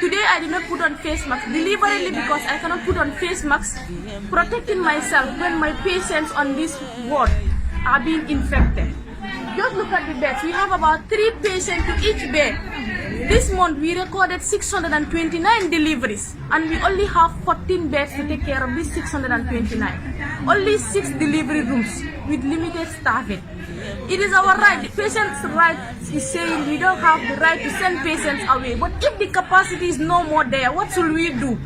Today I did not put on face mask deliberately because I cannot put on face masks, protecting myself when my patients on this ward are being infected. Just look at the beds. We have about 3 patients to each bed. This month we recorded 629 deliveries and we only have 14 beds to take care of these 629. Only 6 delivery rooms with limited staffing. It is our right, the patient's right is saying we don't have the right to send patients away. But if the capacity is no more there, what should we do?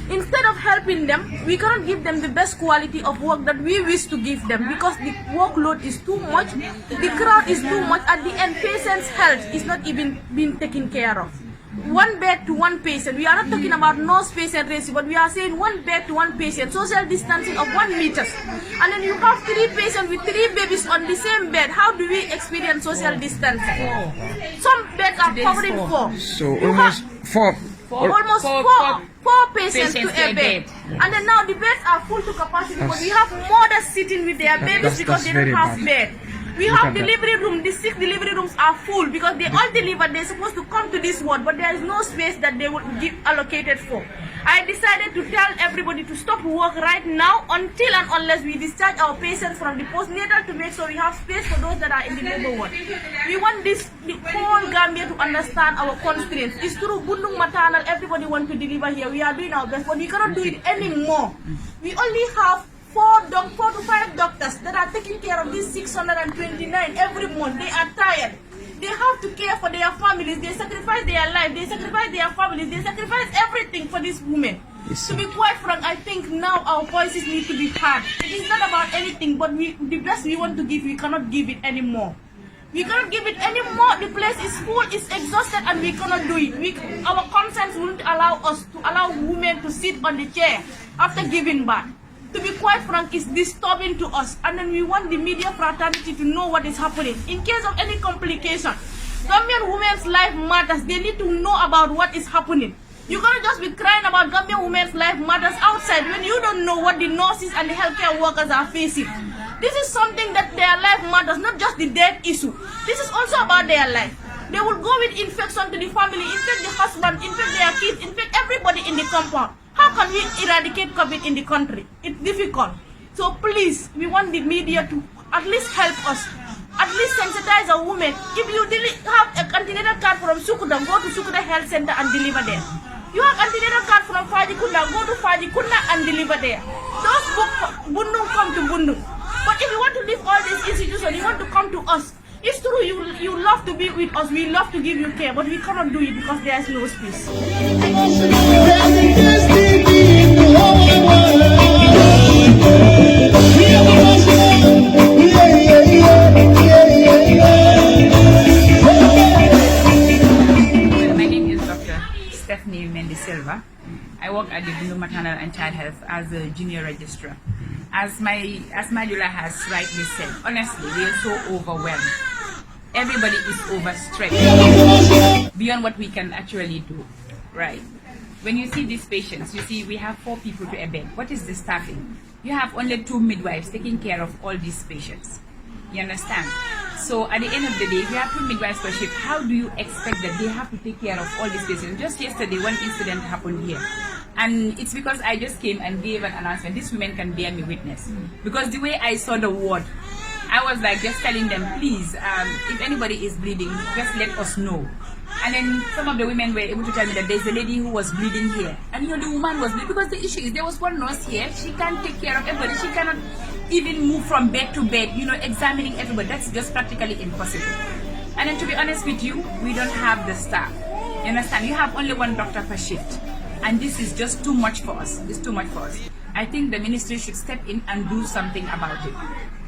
Instead of helping them, we cannot give them the best quality of work that we wish to give them because the workload is too much, the crowd is too much. At the end, patient's health is not even being taken care of. 1 bed to 1 patient. We are not talking about nurse-patient ratio, but we are saying 1 bed to 1 patient, social distancing of 1 meter. And then you have 3 patients with 3 babies on the same bed. How do we experience social distancing? Some beds are covering 4. So almost 4. Almost four patients to a bed. And then now the beds are full to capacity, but we have mothers sitting with their babies because they don't have bed. We have delivery room. The 6 delivery rooms are full because they all delivered. They're supposed to come to this ward, but there is no space that they would give allocated for. I decided to tell everybody to stop work right now until and unless we discharge our patients from the postnatal to make sure we have space for those that are in the labor ward. We want the whole Gambia to understand our constraints. It's true, Bundung Maternal, everybody wants to deliver here. We are doing our best, but we cannot do it anymore. We only have 4 to 5 doctors that are taking care of these 629 every month. They are tired. They have to care for their families. They sacrifice their life. They sacrifice their families. They sacrifice everything for these women. Yes, to be quite frank, I think now our voices need to be heard. It is not about anything, but the best we want to give, we cannot give it anymore. We cannot give it anymore. The place is full, it's exhausted, and we cannot do it. Our conscience won't allow us to allow women to sit on the chair after giving birth. To be quite frank, it's disturbing to us, and then we want the media fraternity to know what is happening. In case of any complication, Gambian women's life matters. They need to know about what is happening. You cannot just be crying about Gambian women's life matters outside when you don't know what the nurses and the healthcare workers are facing. This is something that their life matters, not just the death issue. This is also about their life. They will go with infection to the family, infect the husband, infect their kids, infect everybody in the compound. How can we eradicate COVID in the country? It's difficult. So please, we want the media to at least help us. At least sensitize a woman. If you have a antenatal card from Sukuta, go to Sukuta Health Center and deliver there. You have antenatal card from Fajikunda, go to Fajikunda and deliver there. Those Bundung come to Bundung. But if you want to leave all these institutions, you want to come to us. It's true, you love to be with us, we love to give you care, but we cannot do it because there is no space. My name is Dr. Stephanie Mendes Silva. I work at the Bundung Maternal and Child Health as a junior registrar. As Majula has rightly said, honestly, we are so overwhelmed. Everybody is overstretched beyond what we can actually do, right? When you see these patients, you see we have 4 people to a bed. What is the staffing? You have only 2 midwives taking care of all these patients. You understand? So at the end of the day, if you have 2 midwives per shift, how do you expect that they have to take care of all these patients? Just yesterday, one incident happened here. And it's because I just came and gave an announcement. These women can bear me witness. Because the way I saw the ward, I was like just telling them, please, if anybody is bleeding, just let us know. And then some of the women were able to tell me that there's a lady who was bleeding here. And you know, the woman was bleeding because the issue is there was one nurse here. She can't take care of everybody. She cannot even move from bed to bed, you know, examining everybody. That's just practically impossible. And then to be honest with you, we don't have the staff. You understand? You have only 1 doctor per shift. And this is just too much for us. It's too much for us. I think the ministry should step in and do something about it.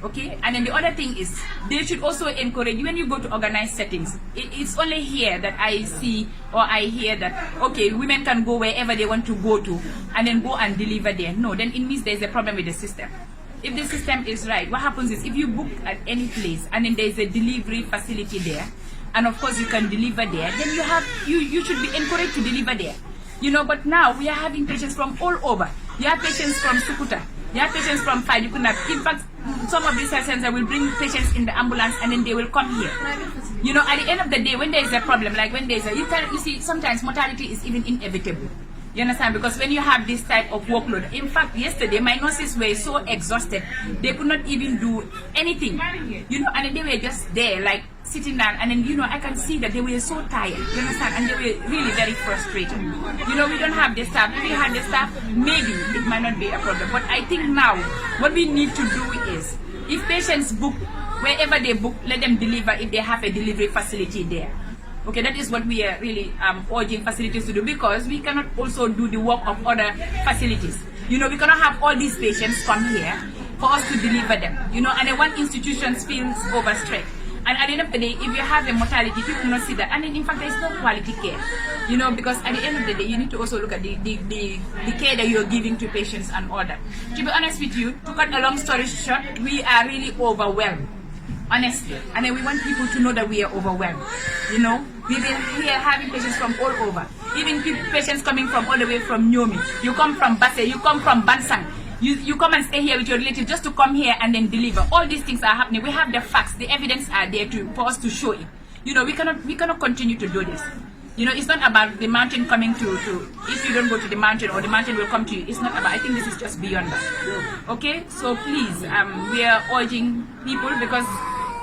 Okay? And then the other thing is, they should also encourage, when you go to organized settings, it's only here that I see or I hear that, okay, women can go wherever they want to go to and then go and deliver there. No, then it means there's a problem with the system. If the system is right, what happens is if you book at any place and then there's a delivery facility there, and of course you can deliver there, then you should be encouraged to deliver there. You know, but now we are having patients from all over. You have patients from Sukuta. You have patients from Fajikunda. In fact, some of these health centers will bring patients in the ambulance and then they will come here. You know, at the end of the day, when there is a problem, like when there is you see, sometimes mortality is even inevitable. You understand? Because when you have this type of workload, in fact, yesterday my nurses were so exhausted, they could not even do anything. You know, and then they were just there, like sitting down, and then, you know, I can see that they were so tired. You understand? And they were really very frustrated. You know, we don't have the staff. If we had the staff, maybe it might not be a problem. But I think now, what we need to do is, if patients book, wherever they book, let them deliver if they have a delivery facility there. Okay, that is what we are really urging facilities to do, because we cannot also do the work of other facilities. You know, we cannot have all these patients come here for us to deliver them. You know, and then one institution feels overstretched. And at the end of the day, if you have a mortality, people will not see that. And then, in fact, there is no quality care. You know, because at the end of the day, you need to also look at the care that you're giving to patients and all that. To be honest with you, to cut a long story short, we are really overwhelmed. Honestly, and then we want people to know that we are overwhelmed. You know, we've been here having patients from all over, even patients coming from all the way from Nyomi. You come from Basse, you come from Bansang. You come and stay here with your relatives just to come here and then deliver. All these things are happening. We have the facts, the evidence are there for us to show it. You know, we cannot continue to do this. You know, it's not about the mountain coming to if you don't go to the mountain, or the mountain will come to you. It's not about, I think this is just beyond that. Okay, so please, we are urging people, because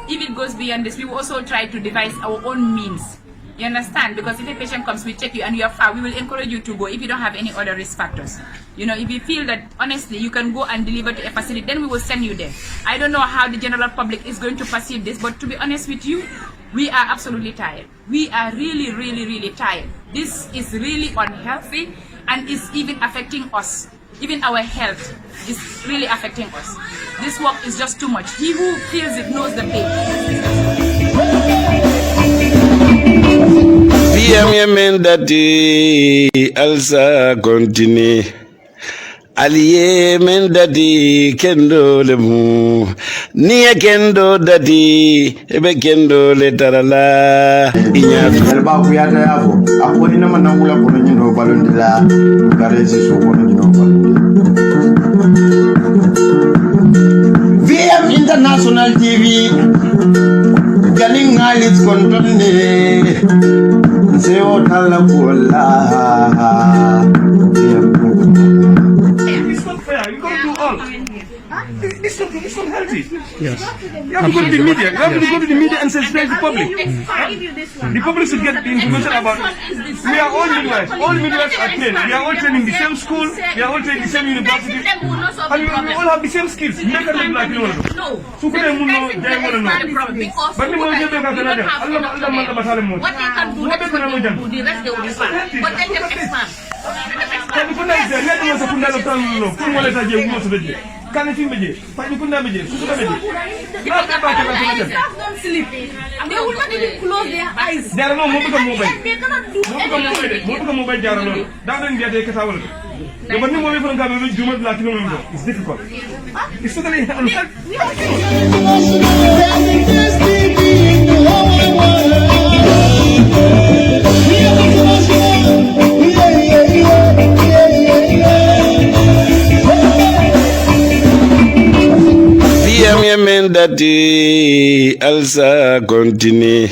if it goes beyond this, we will also try to devise our own means. You understand? Because if a patient comes, we check you and you are far, we will encourage you to go if you don't have any other risk factors. You know, if you feel that, honestly, you can go and deliver to a facility, then we will send you there. I don't know how the general public is going to perceive this, but to be honest with you, we are absolutely tired. We are really, really, really tired. This is really unhealthy, and is even affecting us. Even our health is really affecting us. This work is just too much. He who feels it knows the pain. Mendati alsa continue. Aliye mendati kendo lemu. Niye kendo dati ebe kendo le tarala. Elba kuyata yabo. Apo ina manangula kono nyino balundila. Karezi so kono nyino balundila. VM International TV. Galing ngalit kontonne. Seo tala kuala. It's not fair. You gotta do all. It's not healthy. Yes. You have to go to the media. You have to go to the media and sensitize the public. The public should get the information about it. We are all midwives. All midwives are trained. We are all trained in the same school. We are all trained in the same university. And we all have the same skills. Make a look like you know. So for them, know. But we want to get what they can do, the rest they will be fine. But then they expand. Can you meje? Pani kunda meje? Sukuta meje? They will not even close their eyes. They are no mobile. They cannot do anything. Mobile jarano. Doesn't get a catawal. The one mobile from Gabu Juma Latin is difficult. It's totally unfair. Mendati alsa continue.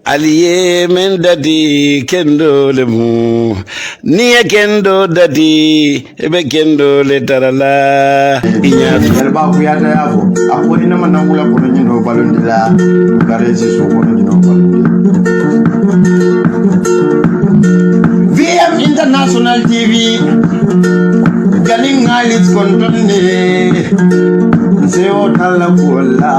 Aliye mendati kendo lemu. Niye kendo dati ebe kendo le tarala. Elba kuyata yabo. Apo ina manangula kono nyino balundila. Karezi so kono nyino balundila. VM International TV. Galing ngalit kontonne. Seo tala kuala.